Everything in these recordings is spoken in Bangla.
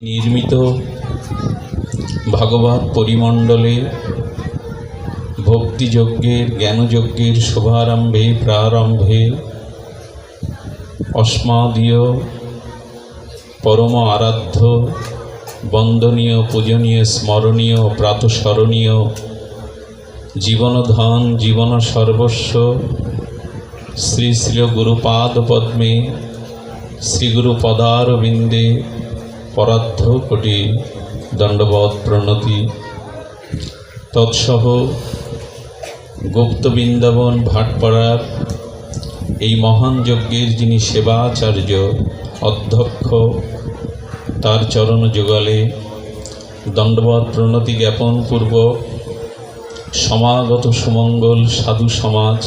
निर्मित भागवत परिमंडले भक्तियज्ञेर ज्ञानयज्ञेर शुभारम्भे प्रारम्भे अस्मदीय परम आराध्य वंदनीय पूजनीय स्मरणीय प्रातस्मरणीय जीवनधन जीवन सर्वस्व श्री श्री गुरुपाद पद्मे श्री गुरुपदारविंदे पराध्य कोटि दंडवत प्रणति तत्सह गुप्त बृंदावन भाटपाड़ार এই মহান যজ্ঞের যিনি সেবাচার্য অধ্যক্ষ তার চরণ যুগলে দণ্ডবত প্রণতি জ্ঞাপন পূর্বক সমাগত সুমঙ্গল সাধু সমাজ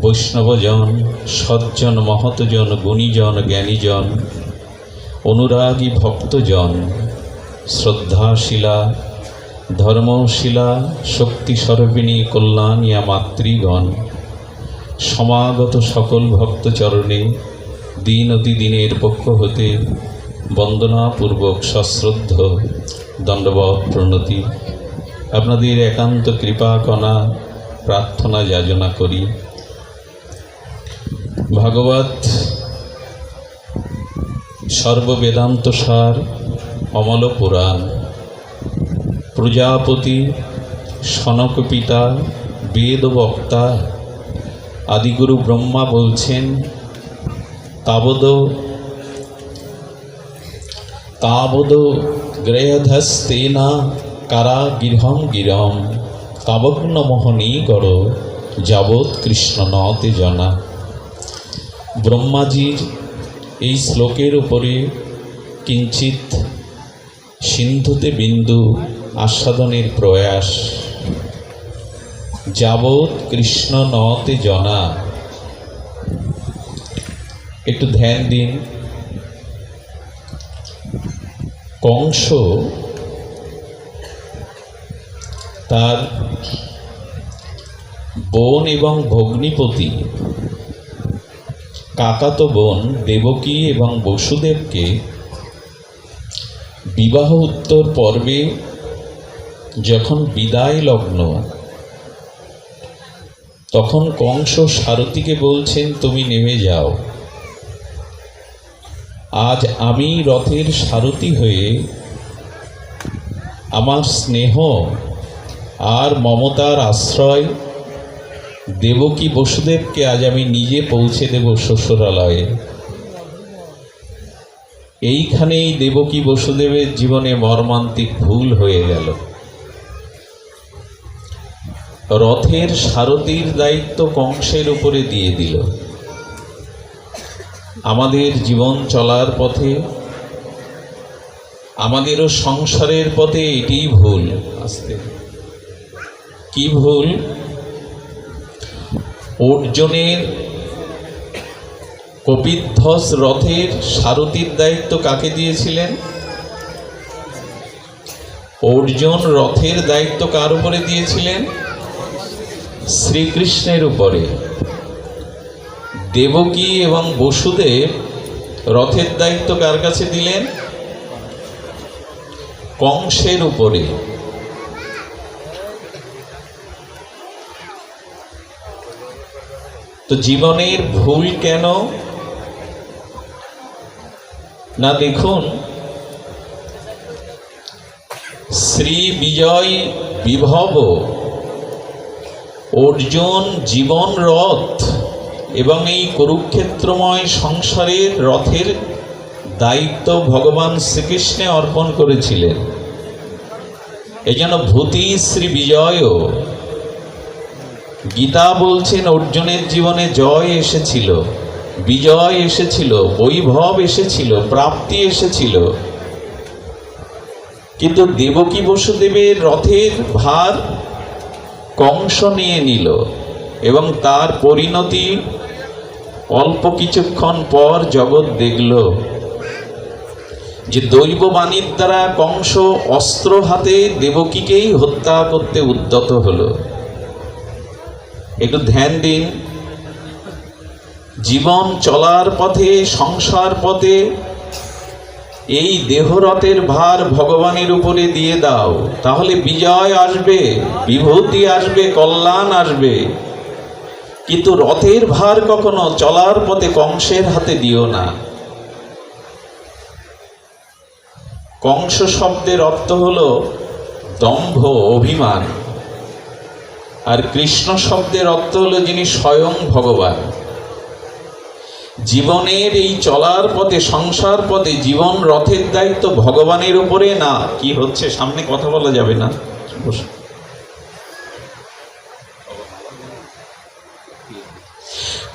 বৈষ্ণবজন সজ্জন মহতজন গুণীজন জ্ঞানীজন অনুরাগী ভক্তজন শ্রদ্ধাশীলা ধর্মশীলা শক্তি স্বরূপিণী কল্যাণিয়া মাতৃগণ সমাগত সকল ভক্তচরণে দিন অতি দিনের পক্ষ হতে বন্দনাপূর্বক সশ্রদ্ধ দণ্ডবত প্রণতি আপনাদের একান্ত কৃপা কণা প্রার্থনা যাচনা করি। ভাগবত সর্ববেদান্ত সার অমল পুরাণ প্রজাপতি সনক পিতা বেদ বক্তা আদিগুরু ব্রহ্মা বলছেন তাবদ গ্রহধস্তেনা কারাগৃহং গিরম তাবগ্ন মোহনী গড় যাবৎ কৃষ্ণ নতে জনা। ব্রহ্মাজির এই শ্লোকের উপরে কিঞ্চিত সিন্ধুতে বিন্দু আস্বাদনের প্রয়াস। যাবৎ কৃষ্ণ নতে জনা, একটু ধ্যান দিন। কংস তার বোন এবং ভগ্নিপতি কাকাতো বোন দেবকী এবং বসুদেবকে বিবাহ উত্তর পর্বে যখন বিদায় লগ্ন, তখন কংস সারথীকে বলছেন তুমি নেমে যাও, আজ আমি রথের সারথি হয়ে আমার স্নেহ আর মমতার আশ্রয় দেবকী বসুদেবকে আজ আমি নিজে পৌঁছে দেব শ্বশুরালয়ে। এইখানেই দেবকী বসুদেবের জীবনে মর্মান্তিক ভুল হয়ে গেল। রথের সারথির দায়িত্ব কংসের উপরে দিয়ে দিল। আমাদের জীবন চলার পথে, আমাদেরও সংসারের পথে এটিই ভুল। আস্তে কি ভুল? অর্জুনের কপিধ্বজ রথের সারথির দায়িত্ব কাকে দিয়েছিলেন? অর্জুন রথের দায়িত্ব কার উপরে দিয়েছিলেন? শ্রীকৃষ্ণের উপরে। দেবকী এবং বসুদেব রথের দায়িত্ব কার কাছে দিলেন? কংসের উপরে। তো জীবনের ভুল কেন না? দেখুন, শ্রী বিজয় বিভব অর্জুন জীবন রথ এবং এই কুরুক্ষেত্রময় সংসারের রথের দায়িত্ব ভগবান শ্রীকৃষ্ণে অর্পণ করেছিলেন। এই জন্য ভূতি শ্রী বিজয়, গীতা বলছেন অর্জুনের জীবনে জয় এসেছিল, বিজয় এসেছিল, বৈভব এসেছিল, প্রাপ্তি এসেছিল, কিন্তু দেবকী বসুদেবের রথের ভার কংস নিয়ে নিল এবং তার পরিণতি অল্প কিছুক্ষণ পর জগৎ দেখল যে দৈববাণীর দ্বারা কংস অস্ত্র হাতে দেবকীকেই হত্যা করতে উদ্যত হলো। একটু ধ্যান দিন। জীবন চলার পথে, সংসার পথে এই দেহরথের ভার ভগবানের উপরে দিয়ে দাও, তাহলে বিজয় আসবে, বিভূতি আসবে, কল্যাণ আসবে। কিন্তু রথের ভার কখনো চলার পথে কংসের হাতে দিও না। কংস শব্দের অর্থ হলো দম্ভ, অভিমান। আর কৃষ্ণ শব্দের অর্থ হলো যিনি স্বয়ং ভগবান। জীবনের এই চলার পথে, সংসার পথে জীবন রথের দায়িত্ব ভগবানের উপরে না। কি হচ্ছে সামনে, কথা বলা যাবে না।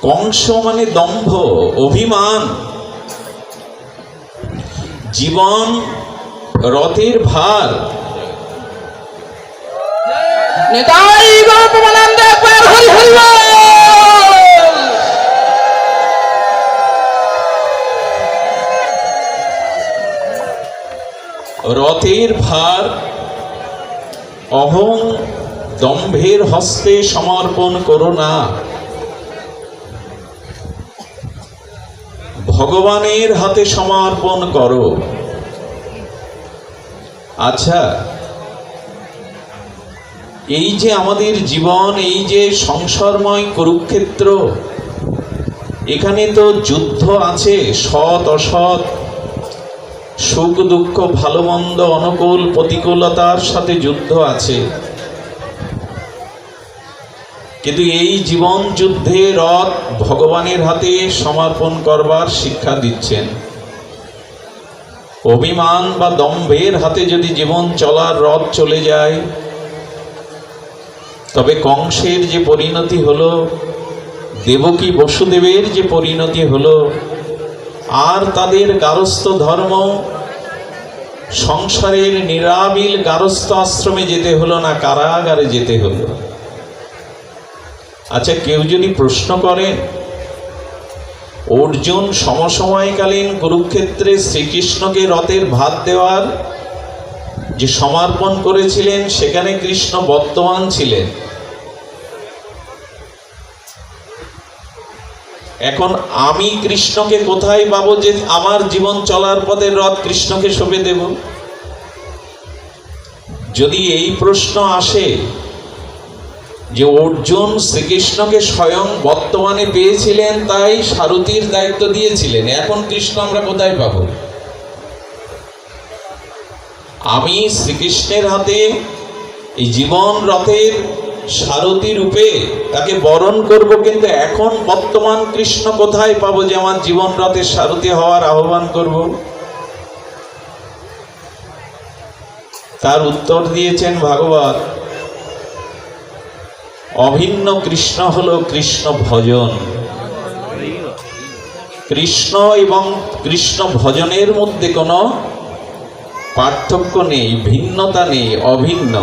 কংস মানে দম্ভ, অভিমান। জীবন রথের ভার। নিতাই গৌতমানন্দ একবার হরি হরি বল। রথের ভার অহং দম্ভের হস্তে সমর্পণ করো না, ভগবানের হাতে সমর্পণ করো। আচ্ছা, এই যে আমাদের জীবন, এই যে সংসারময় কুরুক্ষেত্র, এখানে তো যুদ্ধ আছে, সৎ অসৎ, সুখ দুঃখ, ভালো মন্দ, অনুকূল প্রতিকূলতার সাথে যুদ্ধ আছে। কিন্তু এই জীবন যুদ্ধে রথ ভগবানের হাতে সমর্পণ করবার শিক্ষা দিচ্ছেন। অভিমান বা দম্ভের হাতে যদি জীবন চলার রথ চলে যায়, তবে কংসের যে পরিণতি হলো, দেবকী বসুদেবের যে পরিণতি হলো, আর তাদের গারস্থ ধর্ম, সংসারের নিরাবিল গারস্থ আশ্রমে যেতে হলো না, কারাগারে যেতে হলো। আচ্ছা, কেউ যদি প্রশ্ন করেন, অর্জুন সমসময়কালীন কুরুক্ষেত্রে শ্রীকৃষ্ণকে রথের ভাত দেওয়ার যে সমর্পণ করেছিলেন, সেখানে কৃষ্ণ বর্তমান ছিলেন। এখন আমি কৃষ্ণকে কোথায় পাবো যে আমার জীবন চলার পথে রথ কৃষ্ণকে সঁপে দেব? যদি এই প্রশ্ন আসে যে অর্জুন শ্রীকৃষ্ণকে স্বয়ং বর্তমানে পেয়েছিলেন, তাই সারথীর দায়িত্ব দিয়েছিলেন, এখন কৃষ্ণ আমরা কোথায় পাবো? আমি শ্রীকৃষ্ণের হাতে এই জীবন রথের সারথী রূপে তাকে বরণ করব, কিন্তু এখন বর্তমান কৃষ্ণ কোথায় পাবো যে আমার জীবন রথের সারথী হওয়ার আহ্বান করব? তার উত্তর দিয়েছেন ভাগবত। অভিন্ন কৃষ্ণ হলো কৃষ্ণ ভজন। কৃষ্ণ এবং কৃষ্ণ ভজনের মধ্যে কোনো পার্থক্য নেই, ভিন্নতা নেই, অভিন্ন।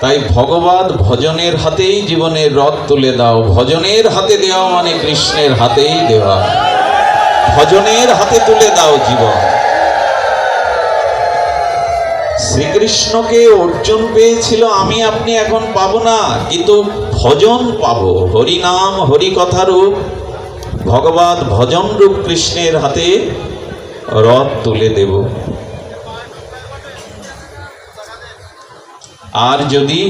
তাই ভগবত ভজনের হাতেই জীবনের রথ তুলে দাও। ভজনের হাতে দেওয়া মানে কৃষ্ণের হাতেই দেওয়া। ভজনের হাতে তুলে দাও জীবন। শ্রীকৃষ্ণকে অর্জুন পেয়েছিল, আমি আপনি এখন পাবো না, কিন্তু ভজন পাবো। হরি নাম, হরি কথা রূপ, ভগবত ভজন রূপ কৃষ্ণের হাতে রথ তুলে দেব। আর যদি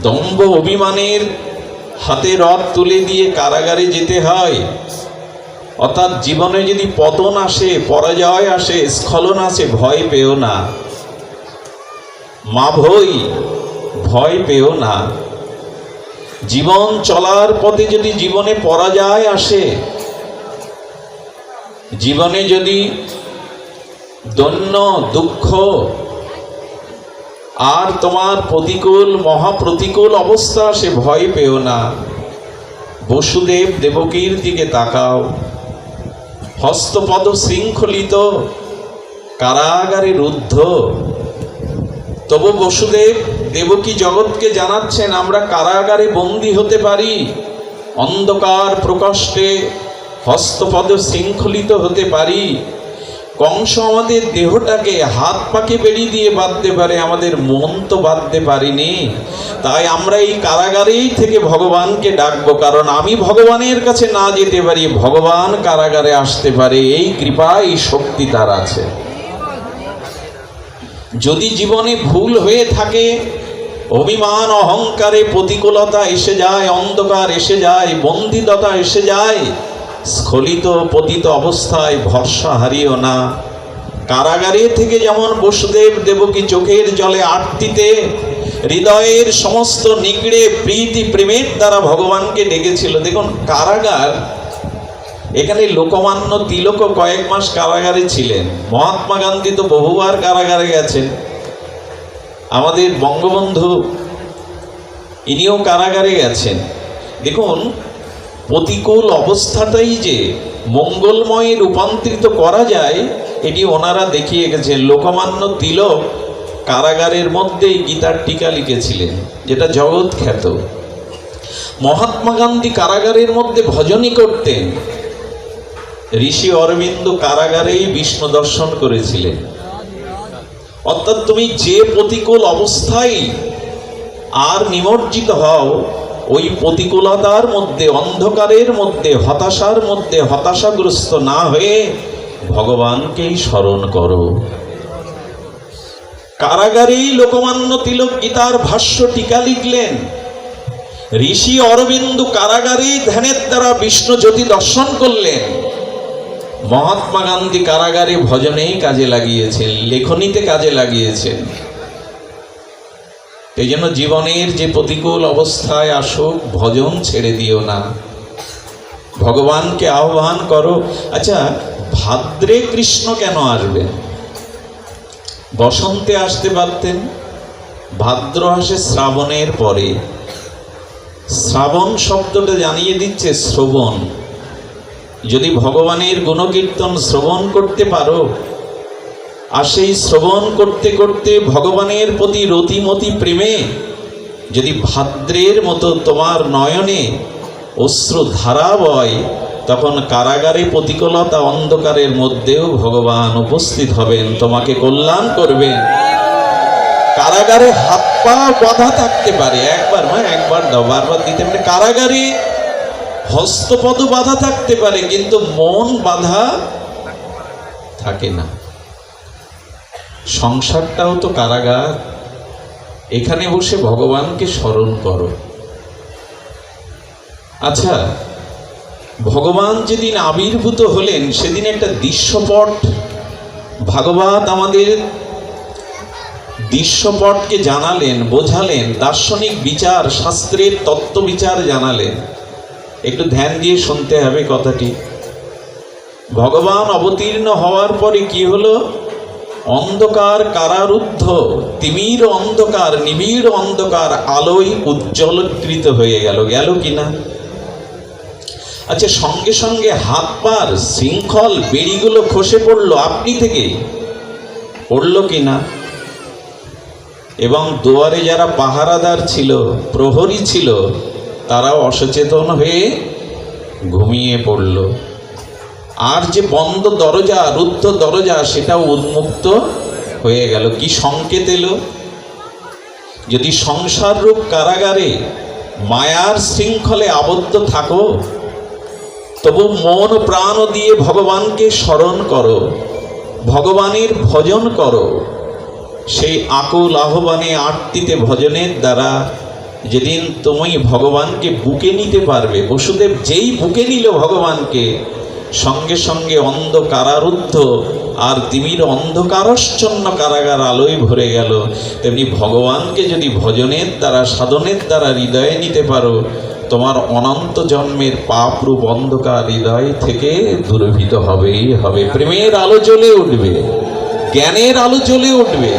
দম্ভ অভিমানের হাতে রথ তুলে দিয়ে কারাগারে যেতে হয়, অর্থাৎ জীবনে যদি পতন আসে, পরাজয় আসে, স্খলন আসে, ভয় পেও না। মা ভয় পেও না। জীবন চলার পথে যদি জীবনে পরাজয় আসে, জীবনে যদি দৈন্য, দুঃখ আর তোমার প্রতিকূল, মহাপ্রতিকূল অবস্থা আসে, ভয় পেও না। বসুদেব দেবকীর দিকে তাকাও, হস্তপদ শৃঙ্খলিত, কারাগারে রুদ্ধ, তবু বসুদেব দেবকী জগৎকে জানাচ্ছেন আমরা কারাগারে বন্দী হতে পারি, অন্ধকার প্রকোষ্ঠে হস্তপদ শৃঙ্খলিত হতে পারি, কংস আমাদের দেহটাকে হাত পাকে বেড়ি দিয়ে বাঁধতে পারে, আমাদের মন তো বাঁধতে পারিনি। তাই আমরা এই কারাগারেই থেকে ভগবানকে ডাকবো, কারণ আমি ভগবানের কাছে না যেতে পারি, ভগবান কারাগারে আসতে পারে, এই কৃপা এই শক্তি তার আছে। যদি জীবনে ভুল হয়ে থাকে, অভিমান অহংকারে প্রতিকূলতা এসে যায়, অন্ধকার এসে যায়, বন্দিততা এসে যায়, স্খলিত পতিত অবস্থায় ভরসা হারিও না। কারাগারে থেকে যেমন বসুদেব দেবকী চোখের জলে আরতিতে হৃদয়ের সমস্ত নিগড়ে প্রীতি প্রেমের দ্বারা ভগবানকে ডেকেছিল। দেখুন কারাগার, এখানে লোকমান্য তিলকও কয়েক মাস কারাগারে ছিলেন, মহাত্মা গান্ধী তো বহুবার কারাগারে গেছেন, আমাদের বঙ্গবন্ধু ইনিও কারাগারে গেছেন। দেখুন প্রতিকূল অবস্থাটাই যে মঙ্গলময়ে রূপান্তরিত করা যায়, এটি ওনারা দেখিয়ে গেছেন। লোকমান্য তিলক কারাগারের মধ্যেই গীতার টিকা লিখেছিলেন, যেটা জগৎ খ্যাত। মহাত্মা গান্ধী কারাগারের মধ্যে ভজনই করতেন। ঋষি অরবিন্দ কারাগারেই বিষ্ণু দর্শন করেছিলেন। অর্থাৎ তুমি যে প্রতিকূল অবস্থায় আর নিমজ্জিত হও, ওই প্রতিকূলতার মধ্যে, অন্ধকারের মধ্যে, হতাশার মধ্যে হতাশাগ্রস্ত না হয়ে ভগবানকেই স্মরণ করো। কারাগারেই লোকমান্য তিলক গীতার ভাষ্য টিকা লিখলেন। ঋষি অরবিন্দ কারাগারেই ধ্যানের দ্বারা বিষ্ণু জ্যোতি দর্শন করলেন। মহাত্মা গান্ধী কারাগারে ভজনেই কাজে লাগিয়েছেন, লেখনীতে কাজে লাগিয়েছেন। এই জন্য জীবনের যে প্রতিকূল অবস্থায় আসুক, ভজন ছেড়ে দিও না, ভগবানকে আহ্বান করো। আচ্ছা, ভাদ্রে কৃষ্ণ কেন আসবেন? বসন্তে আসতে পারতেন, ভাদ্র আসে শ্রাবণের পরে। শ্রাবণ শব্দটা জানিয়ে দিচ্ছে শ্রবণ। যদি ভগবানের গুণকীর্তন শ্রবণ করতে পারো, আর সেই শ্রবণ করতে করতে ভগবানের প্রতি রতিমতি প্রেমে যদি ভাদ্রের মতো তোমার নয়নে অশ্রু ধারা বয়, তখন কারাগারে প্রতিকূলতা অন্ধকারের মধ্যেও ভগবান উপস্থিত হবেন, তোমাকে কল্যাণ করবেন। কারাগারে হাত পা বাঁধা থাকতে পারে, একবার একবার দাও, বারবার দিতে পারে। কারাগারে হস্তপদ বাঁধা থাকতে পারে, কিন্তু মন বাঁধা থাকে না। সংসারটাও তো কারাগার। এখানে বসে ভগবানকে স্মরণ করো। আচ্ছা, ভগবান যেদিন আবির্ভূত হলেন, সেদিন একটা দৃশ্যপট ভাগবত আমাদের দৃশ্যপটকে জানালেন, বোঝালেন, দার্শনিক বিচার, শাস্ত্রের তত্ত্ব বিচার জানালেন। একটু ধ্যান দিয়ে শুনতে হবে কথাটি। ভগবান অবতীর্ণ হওয়ার পরে কি হলো? অন্ধকার কারারুদ্ধ তিমির অন্ধকার, নিবিড় অন্ধকার আলোয় উজ্জ্বলকৃত হয়ে গেল। গেল কিনা? আচ্ছা, সঙ্গে সঙ্গে হাত পার শৃঙ্খল বেড়িগুলো খসে পড়লো আপনি থেকে, পড়লো কিনা? এবং দুয়ারে যারা পাহারাদার ছিল, প্রহরী ছিল, তারাও অসচেতন হয়ে ঘুমিয়ে পড়ল। আর যে বন্ধ দরজা, রুদ্ধ দরজা, সেটাও উন্মুক্ত হয়ে গেল। কি সংকেত এলো? যদি সংসার রূপ কারাগারে মায়ার শৃঙ্খলে আবদ্ধ থাকো, তবু মন প্রাণ দিয়ে ভগবানকে স্মরণ করো, ভগবানের ভজন করো। সেই আকুল আহ্বানে, আরতিতে, ভজনের দ্বারা যেদিন তুমি ভগবানকে বুকে নিতে পারবে, বসুদেব যেই বুকে নিল ভগবানকে, সঙ্গে সঙ্গে অন্ধ কারারুদ্ধ আর তিমির অন্ধকারশ্চন্ন কারাগার আলোয় ভরে গেল। তেমনি ভগবানকে যদি ভজনের দ্বারা, সাধনের দ্বারা হৃদয়ে নিতে পারো, তোমার অনন্ত জন্মের পাপরূপ অন্ধকার হৃদয় থেকে দূরীভূত হবেই হবে। প্রেমের আলো জ্বলে উঠবে, জ্ঞানের আলো জ্বলে উঠবে।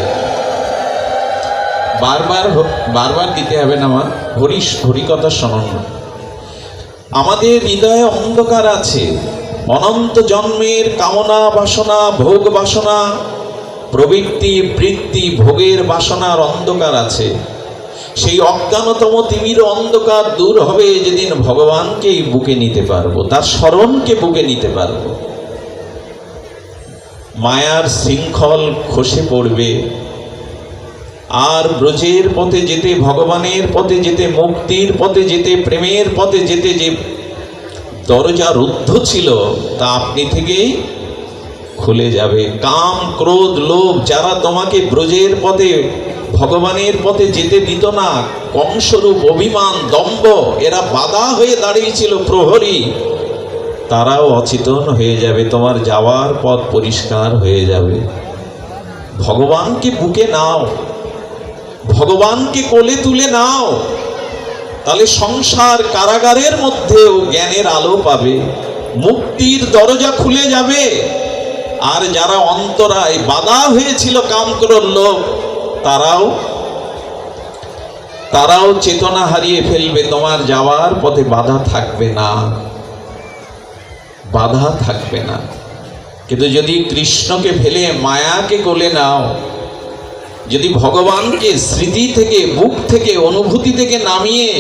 বারবার বারবার দিতে হবে না মা, হরিকথা শোনন। আমাদের হৃদয়ে অন্ধকার আছে, অনন্ত জন্মের কামনা বাসনা, ভোগ বাসনা, প্রবৃত্তি বৃত্তি, ভোগের বাসনার অন্ধকার আছে। সেই অজ্ঞানতম তিমির অন্ধকার দূর হবে যেদিন ভগবানকেই বুকে নিতে পারবো, তার স্মরণকে বুকে নিতে পারবো। মায়ার শৃঙ্খল খসে পড়বে। আর ব্রজের পথে যেতে, ভগবানের পথে যেতে, মুক্তির পথে যেতে, প্রেমের পথে যেতে যে দরজা রুদ্ধ ছিল তা আপনি থেকেই খুলে যাবে। কাম, ক্রোধ, লোভ যারা তোমাকে ব্রজের পথে, ভগবানের পথে যেতে দিত না, কংসরূপ অভিমান, দম্ভ, এরা বাধা হয়ে দাঁড়িয়েছিল প্রহরী, তারাও অচেতন হয়ে যাবে। তোমার যাওয়ার পথ পরিষ্কার হয়ে যাবে। ভগবানকে বুকে নাও, ভগবানকে কোলে তুলে নাও, তাহলে সংসার কারাগারের মধ্যেও জ্ঞানের আলো পাবে, মুক্তির দরজা খুলে যাবে। আর যারা অন্তরায় বাধা হয়েছিল কামক্রোধ লোভ, তারাও চেতনা হারিয়ে ফেলবে। তোমার যাওয়ার পথে বাধা থাকবে না, বাধা থাকবে না। কিন্তু যদি কৃষ্ণকে ফেলে মায়াকে কোলে নাও, যদি ভগবানকে স্মৃতি থেকে, বুক থেকে, অনুভূতি থেকে নামিয়ে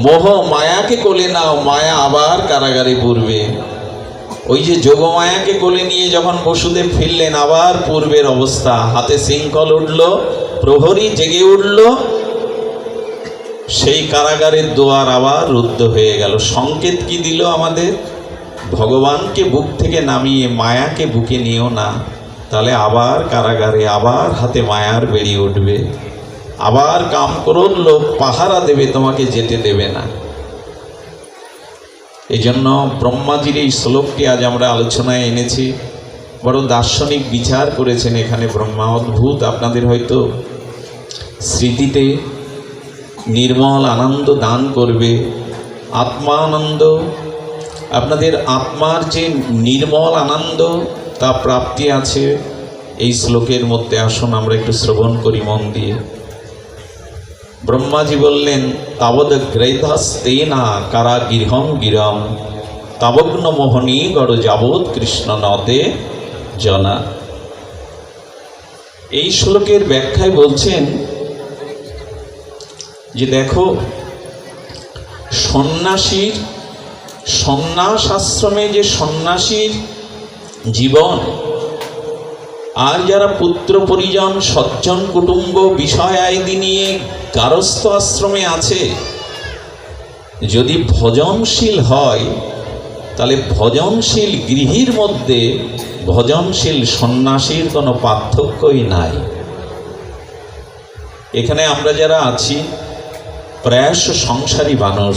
মোহ মায়াকে কোলে নাও, মায়া আবার কারাগারে পূর্বে। ওই যে যোগমায়াকে কোলে নিয়ে যখন বসুদেব ফিরলেন, আবার পূর্বের অবস্থা, হাতে শৃঙ্খল উঠল, প্রহরী জেগে উঠল, সেই কারাগারের দুয়ার আবার রুদ্ধ হয়ে গেল। সংকেত কি দিল আমাদের? ভগবানকে বুক থেকে নামিয়ে মায়াকে বুকে নিও না, তাহলে আবার কারাগারে, আবার হাতে মায়ার বেরিয়ে উঠবে, আবার কাম ক্রোধ লোভ পাহারা দেবে, তোমাকে যেতে দেবে না। এই জন্য ব্রহ্মাজির এই শ্লোকটি আজ আমরা আলোচনায় এনেছি। বড় দার্শনিক বিচার করেছেন এখানে ব্রহ্মা, অদ্ভুত। আপনাদের হয়তো স্মৃতিতে নির্মল আনন্দ দান করবে, আত্মানন্দ। আপনাদের আত্মার যে নির্মল আনন্দ তা প্রাপ্তি আছে এই শ্লোকের মধ্যে। আসুন আমরা একটু শ্রবণ করি মন দিয়ে। ব্রহ্মাজি বললেন, তাবদ গ্রৈধাস্তেনা কারাগৃহং গিরম তাবগ্ন মোহনী গড় যাবৎ কৃষ্ণ নতে জনা। এই শ্লোকের ব্যাখ্যায় বলছেন যে দেখো, সন্ন্যাসীর, সন্ন্যাস আশ্রমে যে সন্ন্যাসীর জীবন, আর যারা পুত্র পরিজন, সজ্জন কুটুম্ব, বিষয় আদি নিয়ে গারস্থ আশ্রমে আছে, যদি ভজনশীল হয়, তাহলে ভজনশীল গৃহীর মধ্যে ভজনশীল সন্ন্যাসীর কোনো পার্থক্যই নাই। এখানে আমরা যারা আছি প্রায়শ সংসারী মানুষ,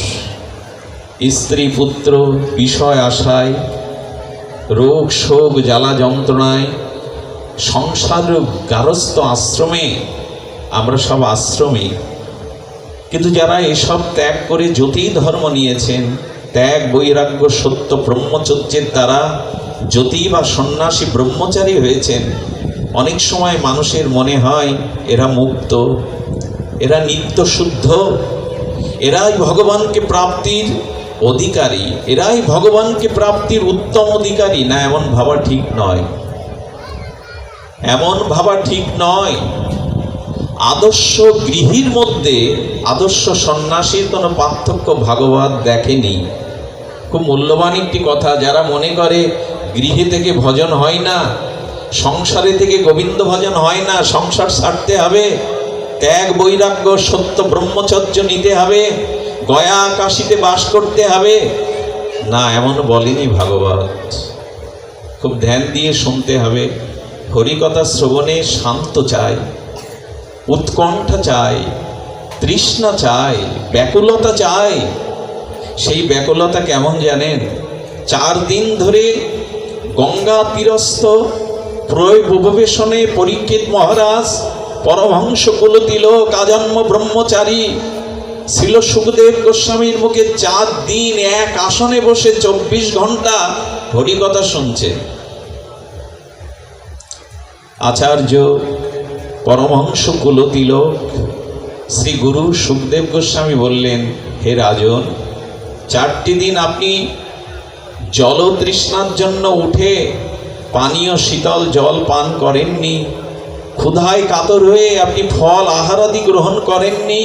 স্ত্রী পুত্র বিষয় আশায়, রোগ শোক জ্বালা যন্ত্রণায়, সংসার গারস্থ আশ্রমে, আমরা সব আশ্রমী। কিন্তু যারা এসব ত্যাগ করে জ্যোতি ধর্ম নিয়েছেন, ত্যাগ বৈরাগ্য সত্য ব্রহ্মচর্যের দ্বারা জ্যোতি বা সন্ন্যাসী ব্রহ্মচারী হয়েছেন, অনেক সময় মানুষের মনে হয় এরা মুক্ত, এরা নিত্য শুদ্ধ, এরাই ভগবানকে প্রাপ্তির অধিকারী, এরাই ভগবানকে প্রাপ্তির উত্তম অধিকারী। না, এমন ভাবা ঠিক নয়, এমন ভাবা ঠিক নয়। আদর্শ গৃহীর মধ্যে আদর্শ সন্ন্যাসীর কোনো পার্থক্য ভাগবত দেখেনি। খুব মূল্যবান একটি কথা। যারা মনে করে গৃহে থেকে ভজন হয় না, সংসারে থেকে গোবিন্দ ভজন হয় না, সংসার ছাড়তে হবে, ত্যাগ বৈরাগ্য সত্য ব্রহ্মচর্য নিতে হবে, গয়া কাশীতে বাস করতে হবে, না, এমন বলেনি ভাগবত। খুব ধ্যান দিয়ে শুনতে হবে। হরিকথা শ্রবণে শান্ত চাই, উৎকণ্ঠা চাই, তৃষ্ণা চাই, ব্যাকুলতা চাই। সেই ব্যাকুলতা কেমন জানেন? 4 দিন ধরে গঙ্গা তীরস্থ প্রয়োগবেশনে পরীক্ষিত মহারাজ, পরমহংস কুলতিলক, আজন্ম ব্রহ্মচারী ছিল সুখদেব গোস্বামীর মুখে 4 দিন এক আসনে বসে 24 ঘন্টা হরিকথা শুনছে। আচার্য পরমহংস কুলতিলক শ্রী গুরু সুখদেব গোস্বামী বললেন, হে রাজন, 4টি দিন আপনি জল তৃষ্ণার জন্য উঠে পানীয় শীতল জল পান করেননি, ক্ষুধায় কাতর হয়ে আপনি ফল আহারাদি গ্রহণ করেননি,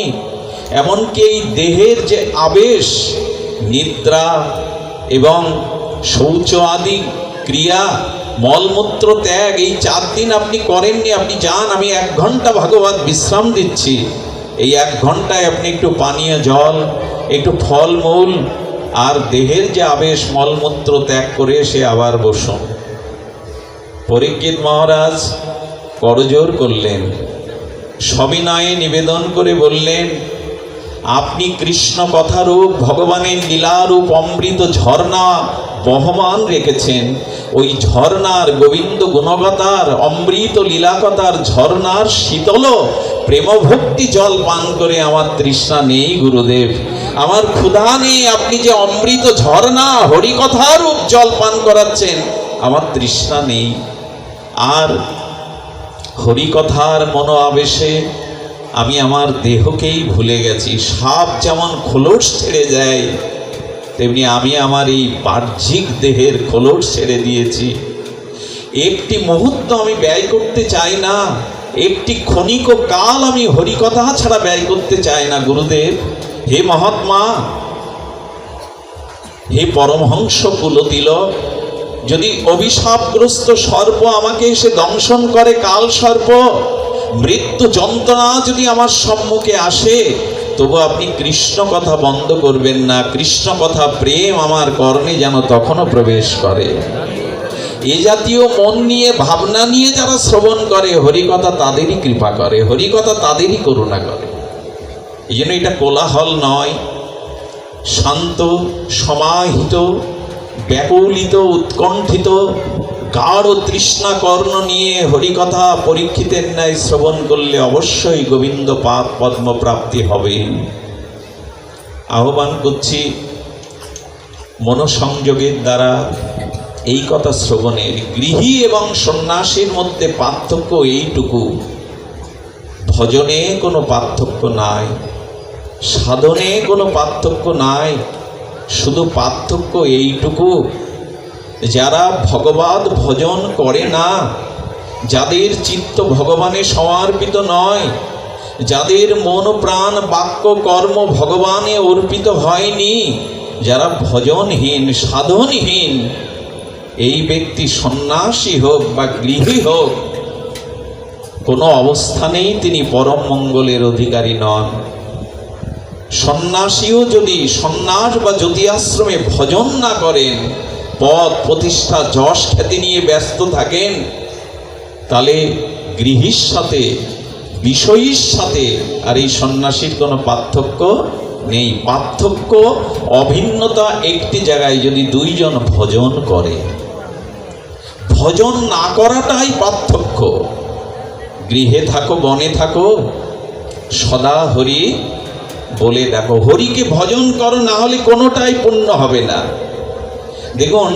এমনকি এই দেহের যে আবেশ, নিদ্রা এবং শৌচ আদি ক্রিয়া, মলমূত্র ত্যাগ এই 4 দিন আপনি করেননি, আপনি যান, আমি 1 ঘন্টা ভাগবত বিশ্রাম দিচ্ছি, এই 1 ঘন্টায় আপনি একটু পানীয় জল, একটু ফলমূল আর দেহের যে আবেশ মলমূত্র ত্যাগ করে সে আবার বসুন। পরীক্ষিত মহারাজ করজোর করলেন, সবিনয়ে নিবেদন করে বললেন, আপনি কৃষ্ণ কথারূপ ভগবানের লীলারূপ অমৃত ঝর্ণা বহমান রেখেছেন, ওই ঝর্ণার গোবিন্দ গুণগতার অমৃত লীলাকতার ঝর্ণার শীতল প্রেমভক্তি জল পান করে আমার তৃষ্ণা নেই গুরুদেব, আমার ক্ষুধা নেই। আপনি যে অমৃত ঝর্ণা হরিকথারূপ জল পান করাচ্ছেন, আমার তৃষ্ণা নেই। আর হরিকথার মন আবেশে আমি আমার দেহকেই ভুলে গেছি। সাপ যেমন খোলস ছেড়ে দেয়, তেমনি আমি আমার এই বাহ্যিক দেহের খোলস ছেড়ে দিয়েছি। একটি মুহূর্ত আমি ব্যয় করতে চাই না, একটি ক্ষণিক কাল আমি হরিকথা ছাড়া ব্যয় করতে চাই না গুরুদেব। হে মহাত্মা, হে পরমহংস কুলতিলক, যদি অভিশাপগ্রস্ত সর্প আমাকে এসে দংশন করে, কাল সর্প, মৃত্যু যন্ত্রণা যদি আমার সম্মুখে আসে, তবু আপনি কৃষ্ণ কথা বন্ধ করবেন না। কৃষ্ণ কথা প্রেম আমার কর্ণে যেন তখনও প্রবেশ করে। এ জাতীয় মন নিয়ে, ভাবনা নিয়ে যারা শ্রবণ করে, হরিকথা তাদেরই কৃপা করে, হরিকথা তাদেরই করুণা করে। এই জন্য এটা কোলাহল নয়, শান্ত, সমাহিত, ব্যাকুলিত, উৎকণ্ঠিত, গাঢ় তৃষ্ণা কর্ণ নিয়ে হরিকথা পরীক্ষিতের ন্যায় শ্রবণ করলে অবশ্যই গোবিন্দ পাদ পদ্ম প্রাপ্তি হবে। আহ্বান করছি মনোসংযোগের দ্বারা এই কথা শ্রবণের। গৃহী এবং সন্ন্যাসীর মধ্যে পার্থক্য এইটুকু, ভজনে কোনো পার্থক্য নাই, সাধনে কোনো পার্থক্য নাই, শুধু পার্থক্য এইটুকু, যারা ভগবদ ভজন করে না, যাদের চিত্ত ভগবানে সমর্পিত নয়, যাদের মন প্রাণ বাক্য কর্ম ভগবানে অর্পিত হয়নি, যারা ভজনহীন সাধনহীন, এই ব্যক্তি সন্ন্যাসী হোক বা গৃহী হোক, কোনো অবস্থানেই তিনি পরম মঙ্গলের অধিকারী নন। সন্ন্যাসীও যদি সন্ন্যাস বা জ্যোতি আশ্রমে ভজন না করেন, পদ প্রতিষ্ঠা যশ খ্যাতি নিয়ে ব্যস্ত থাকেন, তাহলে গৃহীর সাথে বিষয়ীর সাথে আর এই সন্ন্যাসীর কোনো পার্থক্য নেই। পার্থক্য অভিন্নতা একটি জায়গায়, যদি 2 জন ভজন করে। ভজন না করাটাই পার্থক্য। গৃহে থাকো বনে থাকো, সদা হরি বলে দেখো, হরিকে ভজন করো, না হলে কোনোটাই পূর্ণ হবে না। দেখুন,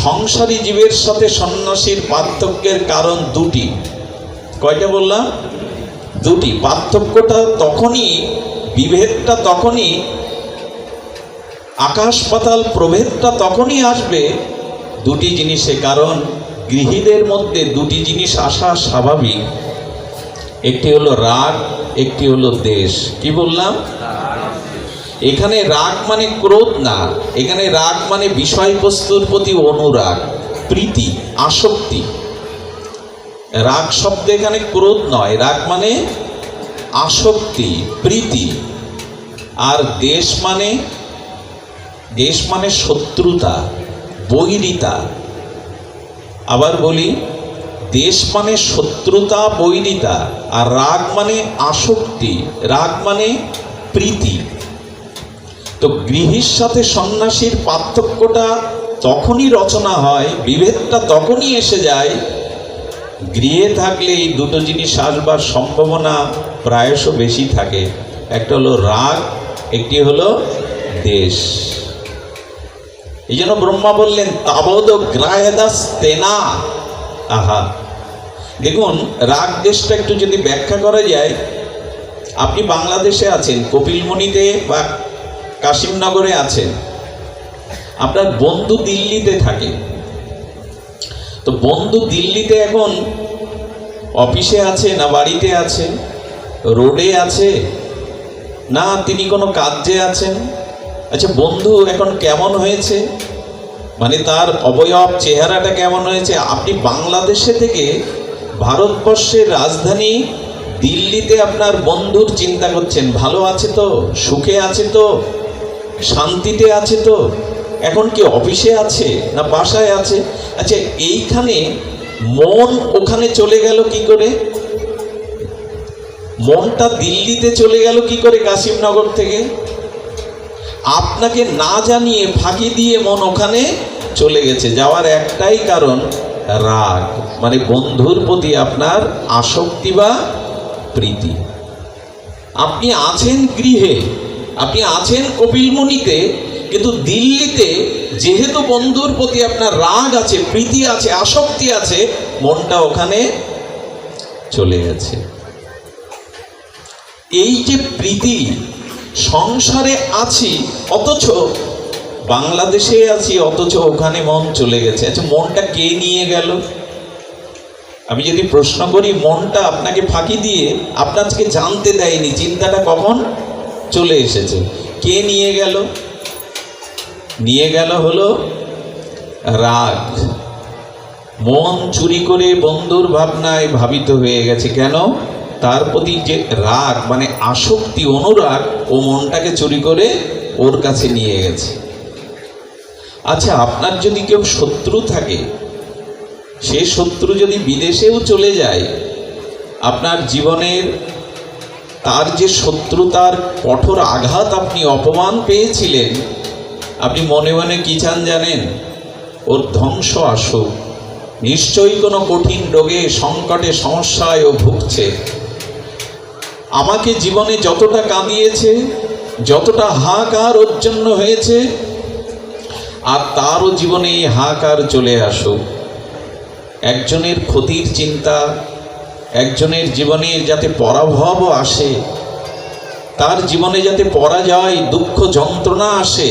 সংসারী জীবের সাথে সন্ন্যাসীর পার্থক্যের কারণ 2টি। কয়টা বললাম? 2টি। পার্থক্যটা তখনই, বিভেদটা তখনই, আকাশ পাতাল প্রভেদটা তখনই আসবে 2টি জিনিসে। কারণ গৃহীদের মধ্যে 2টি জিনিস আসা স্বাভাবিক, একটি হলো রাগ, একটি হলো দেশ। কি বললাম? এখানে রাগ মানে ক্রোধ না, এখানে রাগ মানে বিষয়বস্তুর প্রতি অনুরাগ, প্রীতি, আসক্তি। রাগ শব্দ এখানে ক্রোধ নয়, রাগ মানে আসক্তি, প্রীতি। আর দেশ মানে শত্রুতা, বৈরিতা। আবার বলি, দেশ মানে শত্রুতা, বৈরিতা, আর রাগ মানে আসক্তি, রাগ মানে প্রীতি। তো গৃহীর সাথে সন্ন্যাসীর পার্থক্যটা তখনই রচনা হয়, বিভেদটা তখনই এসে যায়, গৃহে থাকলে এই 2টো জিনিস আসবার সম্ভাবনা প্রায়শ বেশি থাকে। একটা হলো রাগ, একটি হলো দেশ। এই জন্য ব্রহ্মা বললেন, তাবদ গ্রাহ্যদাস তেনা। আহা, দেখুন, রাগ দেশটা একটু যদি ব্যাখ্যা করা যায়, আপনি বাংলাদেশে আছেন, কপিলমুনিতে বা কাশিমনগরে আছেন, আপনার বন্ধু দিল্লিতে থাকে। তো বন্ধু দিল্লিতে এখন অফিসে আছে না বাড়িতে আছে, রোডে আছে না তিনি কোনো কাজে আছেন? আচ্ছা, বন্ধু এখন কেমন হয়েছে? মানে তার অবয়ব চেহারাটা কেমন হয়েছে। আপনি বাংলাদেশে থেকে ভারতবর্ষের রাজধানী দিল্লিতে আপনার বন্ধুর চিন্তা করছেন, ভালো আছে তো, সুখে আছে তো, শান্তিতে আছে তো, এখন কি অফিসে আছে না বাসায় আছে। আচ্ছা, এইখানে মন ওখানে চলে গেল কি করে? মনটা দিল্লিতে চলে গেল কি করে কাশিমনগর থেকে? আপনাকে না জানিয়ে ফাঁকি দিয়ে মন ওখানে চলে গেছে। যাওয়ার একটাই কারণ, রাগ, মানে বন্ধুর প্রতি আপনার আসক্তি বা প্রীতি। আপনি আছেন গৃহে, আপনি আছেন কপিলমুনিতে, কিন্তু দিল্লিতে যেহেতু বন্ধুর প্রতি আপনার রাগ আছে, প্রীতি আছে, আসক্তি আছে, মনটা ওখানে চলে গেছে। এই যে প্রীতি, সংসারে আছি অথচ বাংলাদেশে আছি অথচ ওখানে মন চলে গেছে। আচ্ছা, মনটা কে নিয়ে গেল? আমি যদি প্রশ্ন করি, মনটা আপনাকে ফাঁকি দিয়ে আপনাকে জানতে দেয়নি চিন্তাটা কখন চলে এসেছে। কে নিয়ে গেল? নিয়ে গেল হলো রাগ। মন চুরি করে বন্ধুর ভাবনায় ভাবিত হয়ে গেছে। কেন? তার প্রতি যে রাগ, মানে আসক্তি, অনুরাগ, ও মনটাকে চুরি করে ওর কাছে নিয়ে গেছে। আচ্ছা, আপনার যদি কেউ শত্রু থাকে, সে শত্রু যদি বিদেশেও চলে যায়, আপনার জীবনের তার যে শত্রুতার কঠোর আঘাত, আপনি অপমান পেয়েছিলেন, আপনি মনে মনে কি চান জানেন? ওর ধ্বংস আসুক। নিশ্চয়ই কোনো কঠিন রোগে, সংকটে, সমস্যায় ও ভুগছে। আমাকে জীবনে যতটা কাঁদিয়েছে, যতটা হাহাকার ওর জন্য হয়েছে, আর তারও জীবনে এই হাহাকার চলে আসুক। একজনের ক্ষতির চিন্তা, একজনের জীবনে যাতে পরাভবও আসে, তার জীবনে যাতে পরাজয়, দুঃখ, যন্ত্রণা আসে,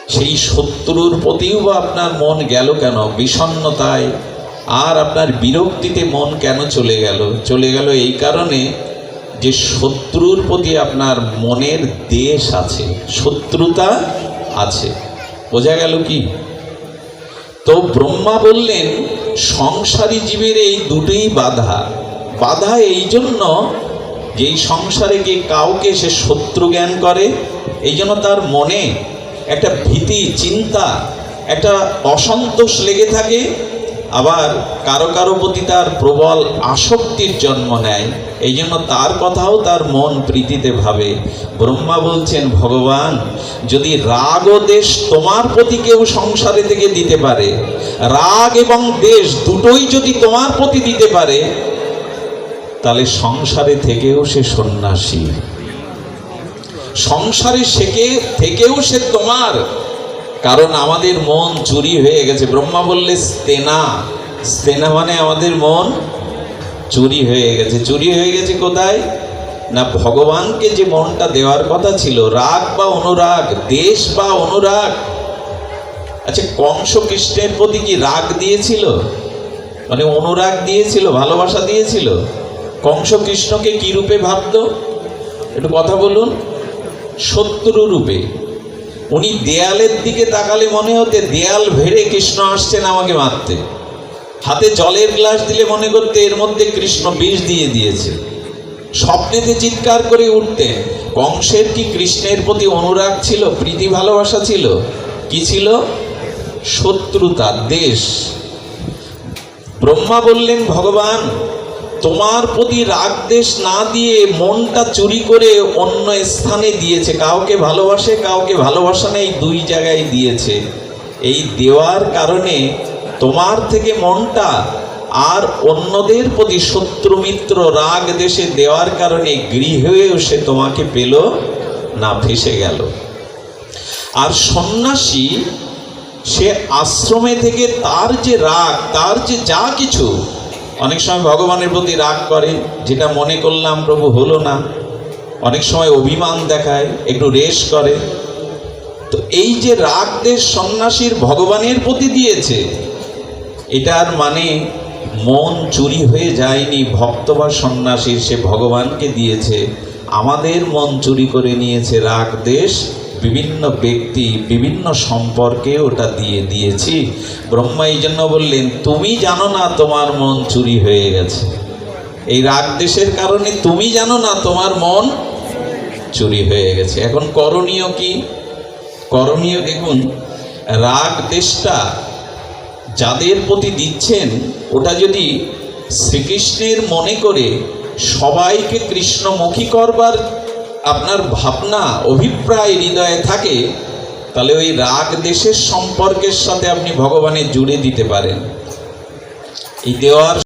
সেই শত্রুর প্রতিও বা আপনার মন গেল কেন? বিষণ্ণতায় আর আপনার বিরক্তিতে মন কেন চলে গেল? চলে গেল এই কারণে যে শত্রুর প্রতি আপনার মনের দ্বেষ আছে, শত্রুতা আছে। বোঝা গেল কি? তো ব্রহ্মা বললেন, সংসারী জীবের এই দুটোই বাধা। বাধা এই জন্য যে এই সংসারে গিয়ে কাউকে সে শত্রু জ্ঞান করে, এই জন্য তার মনে একটা ভীতি, চিন্তা, একটা অসন্তোষ লেগে থাকে। আবার কারো কারো প্রতি তার প্রবল আসক্তির জন্ম নেয়, এই জন্য তার কথাও তার মন প্রীতিতে ভাবে। ব্রহ্মা বলছেন, ভগবান, যদি রাগ ও দেশ তোমার প্রতি কেউ সংসারে থেকে দিতে পারে, রাগ এবং দেশ দুটোই যদি তোমার প্রতি দিতে পারে, তাহলে সংসারে থেকেও সে সন্ন্যাসী, সংসারে থেকেও সে তোমার। কারণ আমাদের মন চুরি হয়ে গেছে। ব্রহ্মা বললে স্তেনা, স্তেনা মানে আমাদের মন চুরি হয়ে গেছে। চুরি হয়ে গেছে কোথায়? না, ভগবানকে যে মনটা দেওয়ার কথা ছিল, রাগ বা অনুরাগ, দেশ বা অনুরাগ। আচ্ছা, কংস কৃষ্ণের প্রতি কি রাগ দিয়েছিল? মানে অনুরাগ দিয়েছিল, ভালোবাসা দিয়েছিল? কংস কৃষ্ণকে কি রূপে ভাবত? একটু কথা বলুন। শত্রু রূপে। উনি দেয়ালের দিকে তাকালে মনে হতে দেয়াল ভেড়ে কৃষ্ণ আসছেন আমাকে মারতে। হাতে জলের গ্লাস দিলে মনে করতে এর মধ্যে কৃষ্ণ বিষ দিয়ে দিয়েছে। স্বপ্নেতে চিৎকার করে উঠতেন। কংসের কি কৃষ্ণের প্রতি অনুরাগ ছিল, প্রীতি, ভালোবাসা ছিল? কি ছিল? শত্রুতা, দেশ। ব্রহ্মা বললেন, ভগবান, তোমার প্রতি রাগ দেশ না দিয়ে মনটা চুরি করে অন্য স্থানে দিয়েছে। কাউকে ভালোবাসে, কাউকে ভালোবাসা নেই, দুই জায়গায় দিয়েছে। এই দেওয়ার কারণে তোমার থেকে মনটা আর অন্যদের প্রতি শত্রু মিত্র রাগ দেশে দেওয়ার কারণে গৃহেও সে তোমাকে পেল না, ফেসে গেল। আর সন্ন্যাসী সে আশ্রমে থেকে তার যে রাগ, তার যে যা কিছু, অনেক সময় ভগবানের প্রতি রাগ করে, যেটা মনে করলাম প্রভু হলো না। অনেক সময় অভিমান দেখায়, একটু রেশ করে। তো এই যে রাগ দেশ সন্ন্যাসীর ভগবানের প্রতি দিয়েছে, এটার মানে মন চুরি হয়ে যায়নি ভক্ত বা সন্ন্যাসীর, সে ভগবানকে দিয়েছে। আমাদের মন চুরি করে নিয়েছে রাগ দেশ বিভিন্ন ব্যক্তি বিভিন্ন সম্পর্কে ওটা দিয়ে দিয়েছি। ব্রহ্মা এই জন্য বললেন, তুমি জানো না তোমার মন চুরি হয়ে গেছে, এই রাগ দেশের কারণে তুমি জানো না তোমার মন চুরি হয়ে গেছে। এখন করণীয় কি? করণীয় দেখুন, রাগ দেশটা যাদের প্রতি দিচ্ছেন ওটা যদি শ্রীকৃষ্ণের মনে করে সবাইকে কৃষ্ণমুখী করবার আপনার ভাবনা অভিপ্রায় হৃদয়ে থাকে, তাহলে ওই রাগ দেশের সম্পর্কের সাথে আপনি ভগবানের জুড়ে দিতে পারেন। এই দেওয়ার